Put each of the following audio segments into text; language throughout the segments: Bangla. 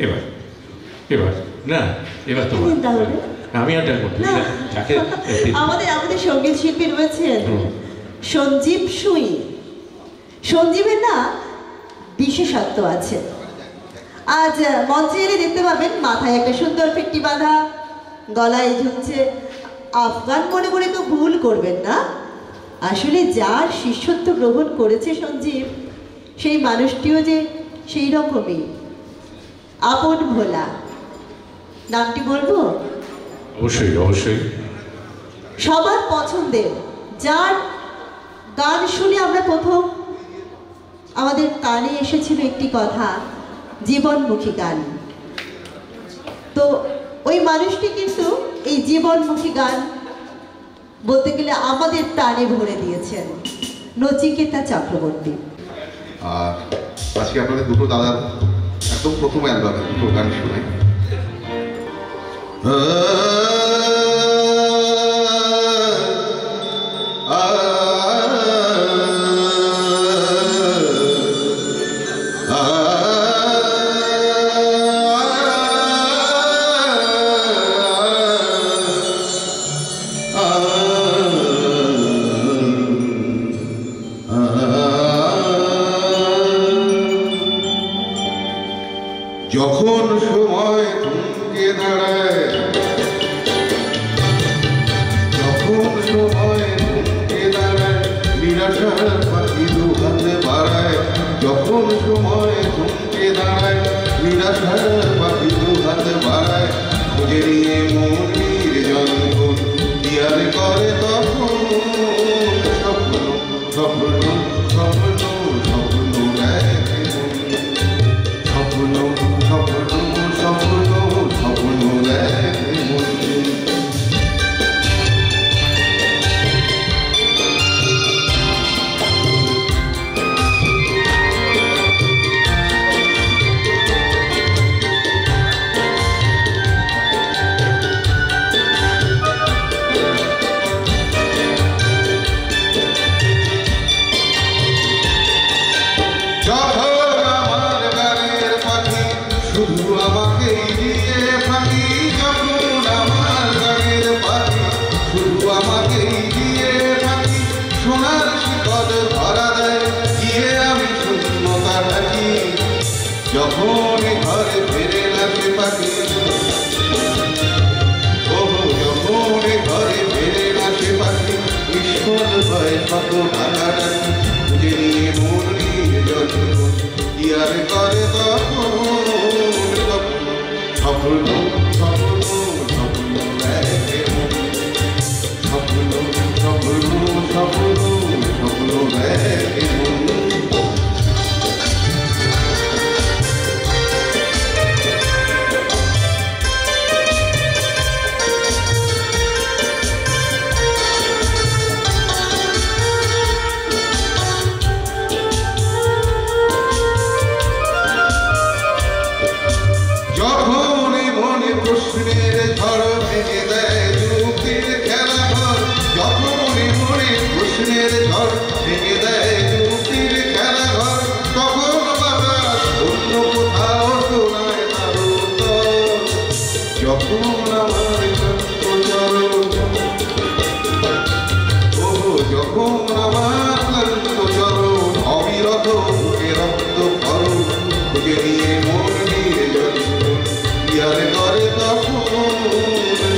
এবার এবার না এবার তো আমি আর আমাদের সঙ্গীত শিল্পী রয়েছেন সঞ্জীব সুই। সঞ্জীবের না বিশেষত্ব আছে। আজ মঞ্চে এলে দেখতে পাবেন মাথায় একটা সুন্দর ফিট্টি বাঁধা, গলায় ঝুলছে। আফগান মনে করে তো ভুল করবেন না, আসলে যার শিষ্যত্ব গ্রহণ করেছে সঞ্জীব, সেই মানুষটিও যে সেই রকমই আপন ভোলা। নামটি বলবো? অবশ্যই অবশ্যই। সবার পছন্দের, যার গান শুনে আমরা প্রথম আমাদের কানে এসেছিল একটি কথা, জীবনমুখী গান। তো ওই মানুষটি কিন্তু এই জীবনমুখী গান বলতে গেলে আমাদের প্রাণে ভরে দিয়েছেন, নচিকেতা চক্রবর্তী। আর আজকে আপনাদের দুটো দাদার একদম প্রথম অ্যালবামে দুটো গান শুনে যখন সময় থমকে দাঁড়ায়, যখন সময় থমকে দাঁড়ায়, নিরাশার পাখি দু হাতে বাড়ায়। যখন সময় থমকে দাঁড়ায়, নিরাশার পাখি দু হাতে বাড়ায়। খুঁজে নিয়ে মনির যন্ত্রণ কি আর করে তখন স্বপ্ন স্বপ্ন স্বপ্ন স্বপ্ন দেখে স্বপ্ন স্বপ্ন স্বপ্ন স্বপ্ন দেখে যখন ঘরে ফেরে না সে পাখি, ওহো যখন ঘরে ফেরে না সে পাখি, ঈশ্বর ভয় শত ডাকাডাকি। খুঁজে নিয়ে মনির যন্ত্রণ কি আর করে তখন স্বপ্ন স্বপ্ন স্বপ্ন দেখে স্বপ্ন স্বপ্ন স্বপ্ন স্বপ্ন দেখে প্রশ্নের ঝড় ভেঙে দেয় যুক্তির খেলা ঘর। যখন মনে প্রশ্নের ঝড় ভেঙে দেয় যুক্তির খেলা ঘর, তখন বাতাস অন্য কোথাও শোনায় তার উত্তর। যখন আমার ওহো যখন আমার ক্লান্ত চরণ অবিরত বুকে রক্ত করো। খুঁজে নিয়ে মন নিয়ে যন্ত্রণ কি আর করে তখন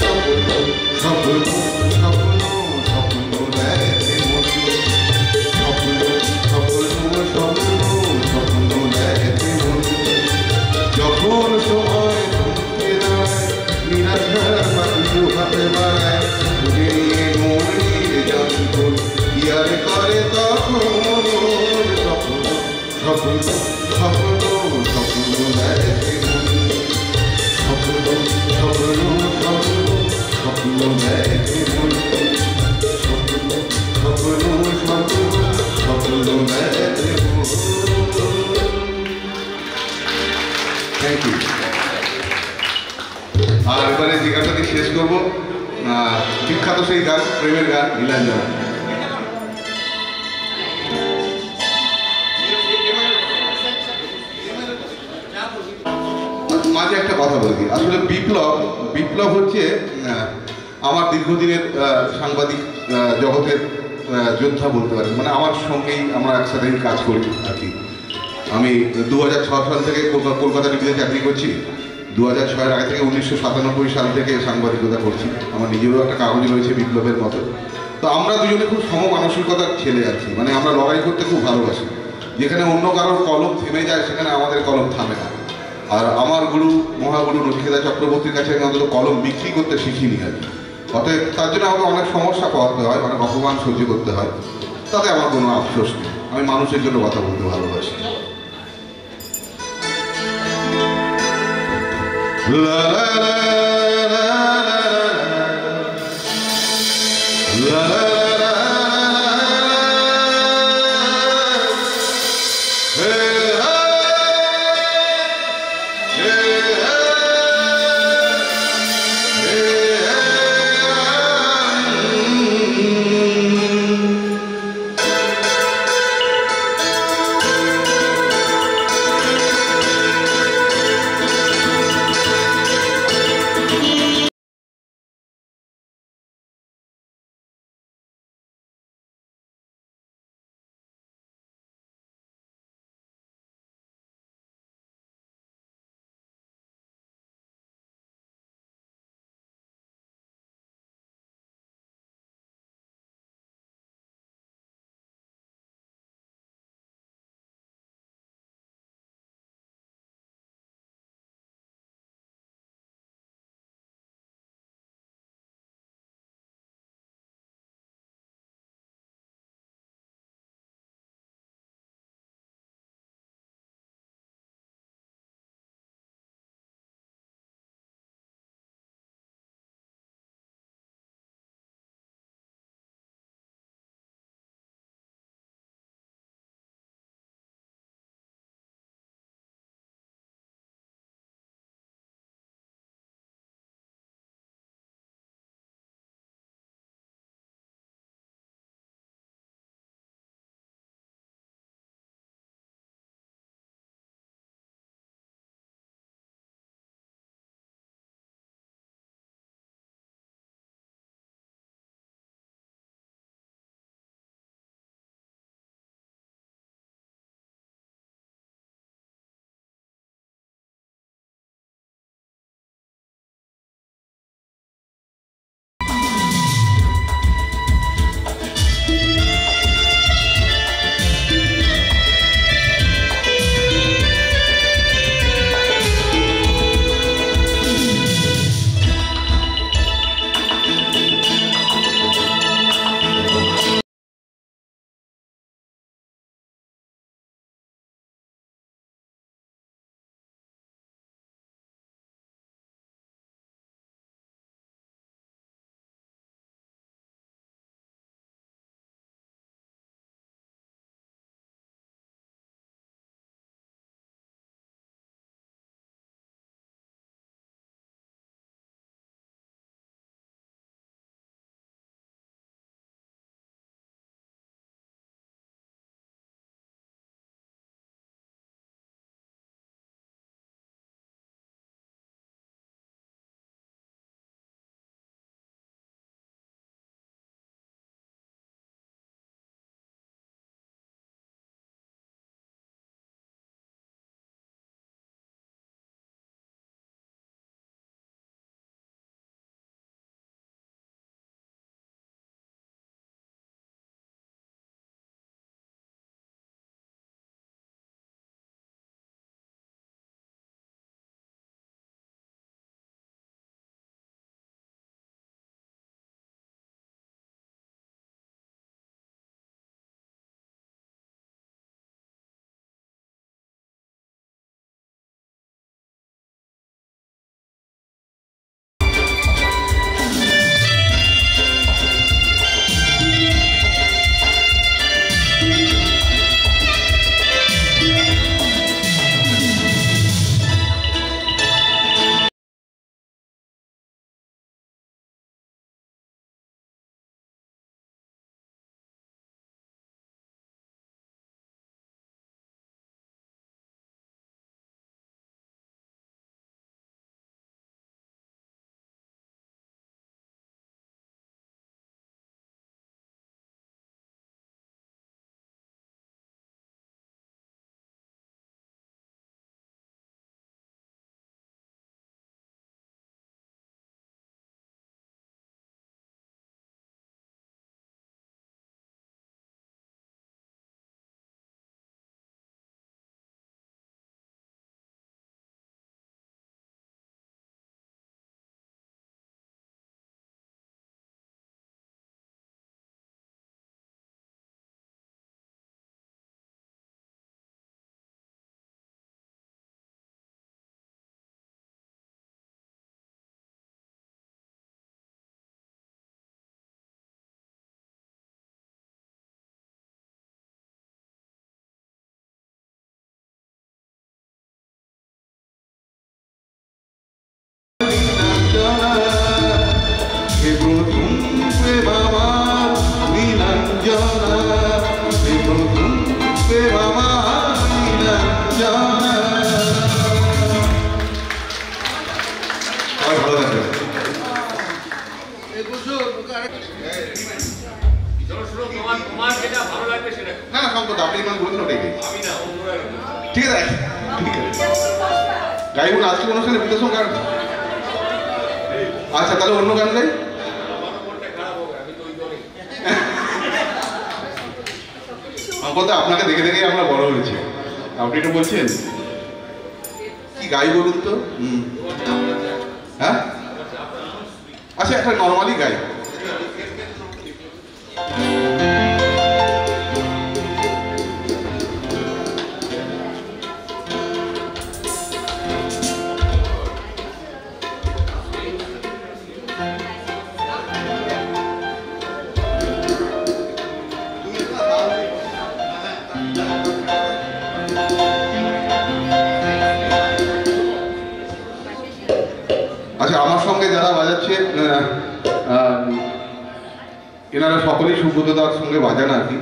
স্বপ্ন স্বপ্ন স্বপ্ন স্বপ্ন দেখে মন স্বপ্ন স্বপ্ন স্বপ্ন স্বপ্ন দেখে মন। যখন সময় থমকে দাঁড়ায়, নিরাশার পাখি দু হাতে বাড়ায়। খুঁজে নিয়ে মনির যন্ত্রণ কি আর করে তখন স্বপ্ন স্বপ্ন স্বপ্ন স্বপ্ন দেখে মন স্বপ্ন স্বপ্ন স্বপ্ন স্বপ্ন দেখে মন স্বপ্ন স্বপ্ন স্বপ্ন স্বপ্ন দেখে মন। Thank you. আর এবারে যে গানটা দিয়ে শেষ করবো, বিখ্যাত সেই গান, প্রেমের গান, নীলাঞ্জনা। মাঝে একটা কথা বলি। আসলে বিপ্লব হচ্ছে আমার দীর্ঘদিনের সাংবাদিক জগতের যোদ্ধা বলতে পারি। মানে আমার সঙ্গেই আমরা একসাথেই কাজ করি আর কি। আমি 2006 সাল থেকে কলকাতা টিভিতে চাকরি করছি। 2006-এর আগে থেকে 1997 সাল থেকে সাংবাদিকতা করছি। আমার নিজেরও একটা কাগজ রয়েছে বিপ্লবের মতো। তো আমরা দুজনে খুব সমমানসিকতার ছেলে আছি। মানে আমরা লড়াই করতে খুব ভালোবাসি। যেখানে অন্য কারোর কলম থেমে যায় সেখানে আমাদের কলম থামে না। আর আমার গুরু মহাগুরু নচিকেতা চক্রবর্তীর কাছে আমি অন্তত কলম বিক্রি করতে শিখিনি আর কি। অতএব তার জন্য আমাকে অনেক সমস্যা পোহাতে হয়, অনেক অপমান সহ্য করতে হয়। তাতে আমার কোনো আফসোস নেই। আমি মানুষের জন্য কথা বলতে ভালোবাসি। La la la la la la la সম্পদ, আপনি ইমান বলুন ওটাই গাই। ঠিক আছে, ঠিক আছে, গাইব না আজকে অনুষ্ঠানে বিদেশম গান। আচ্ছা তাহলে অন্য গান গাই। বলতে আপনাকে দেখে দেখে আমরা বড় হয়েছি, আপনি এটা বলছেন কি গাই বলুন তো? হ্যাঁ আচ্ছা একটা নর্মালি গাই। আচ্ছা আমার সঙ্গে যারা বাজাচ্ছেন এনারা সকলেই সুব্রতদার সঙ্গে বাজান আর কি।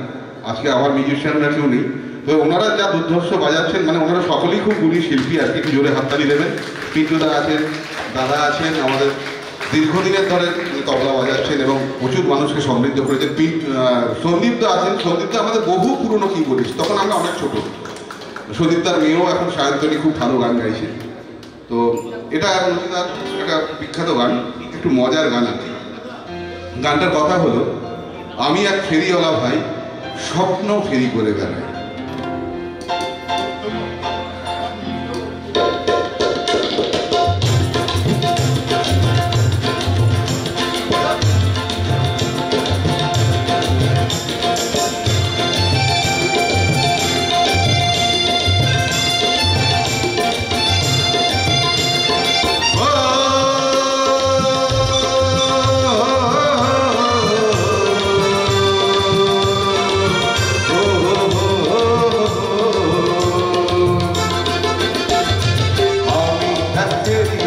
আজকে আমার মিউজিশিয়ানরা কেউ নেই, তো ওনারা যা দুর্ধর্ষ বাজাচ্ছেন মানে ওনারা সকলেই খুব গুণী শিল্পী আর কি। একটু জোরে হাততালি দেবেন। পিন্টুদা আছেন, দাদা আছেন, আমাদের দীর্ঘদিনের ধরে তবলা বাজাচ্ছেন এবং প্রচুর মানুষকে সমৃদ্ধ করেছেন। সন্দীপদা আছেন, সন্দীপদা আমাদের বহু পুরনো কি বলিস, তখন আমরা অনেক ছোট। সন্দীপদার মেয়েও এখন সায়ন্তনী খুব ভালো গান গাইছে। তো এটা রচিতার একটা বিখ্যাত গান, একটু মজার গান আর কি। গানটার কথা হলো, আমি এক ফেরিওয়ালা ভাই, স্বপ্ন ফেরি করে বেড়াই। Baby,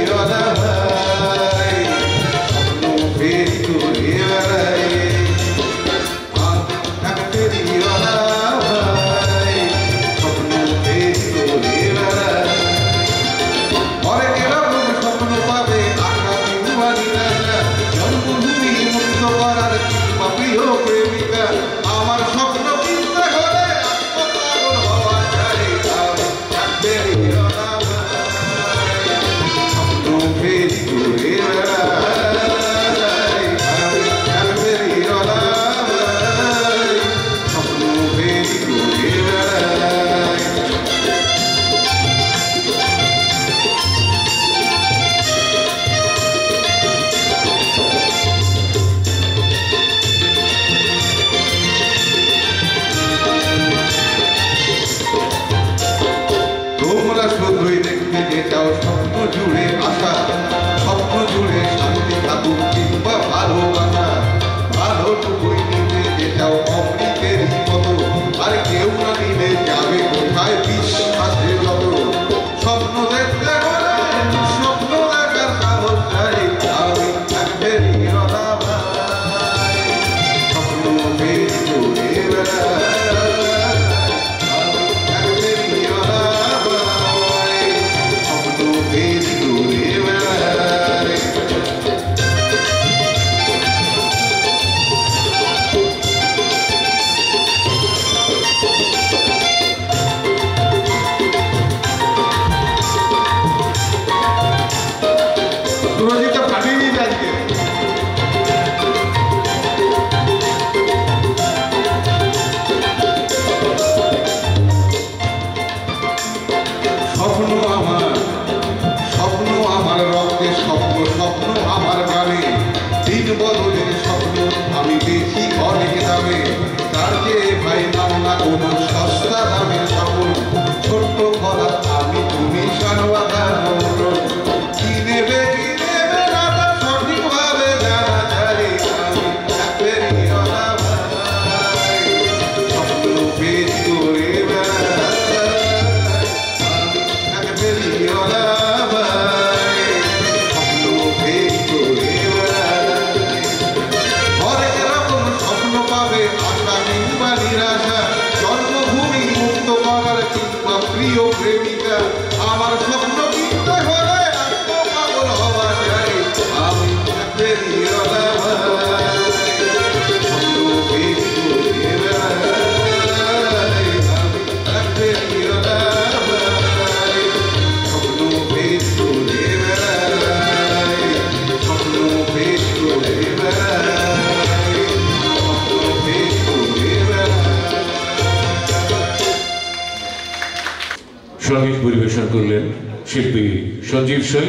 শিল্পী সঞ্জীব সই।